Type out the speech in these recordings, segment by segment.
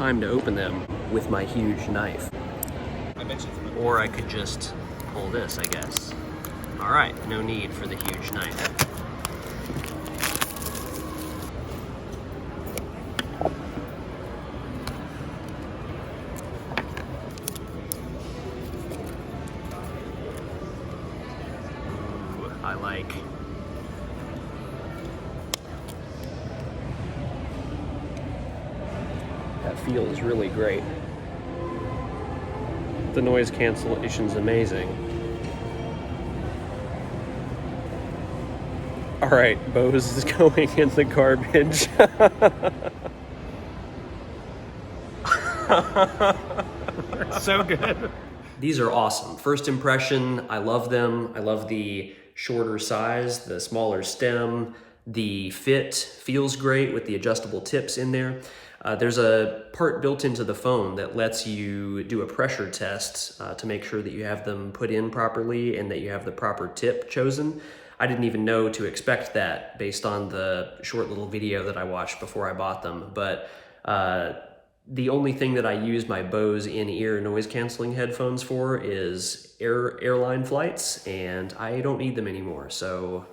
time to open them with my huge knife. Or I could just pull this, I guess. All right, no need for the huge knife. Ooh, I like. That feels really great. The noise cancellation's amazing. All right, Bose is going in the garbage. So good. These are awesome. First impression, I love them. I love the shorter size, the smaller stem. The fit feels great with the adjustable tips in there. There's a part built into the phone that lets you do a pressure test to make sure that you have them put in properly and that you have the proper tip chosen. I didn't even know to expect that based on the short little video that I watched before I bought them. But the only thing that I use my Bose in-ear noise canceling headphones for is airline flights, and I don't need them anymore. So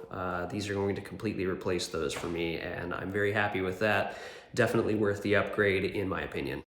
these are going to completely replace those for me, and I'm very happy with that. Definitely worth the upgrade in my opinion.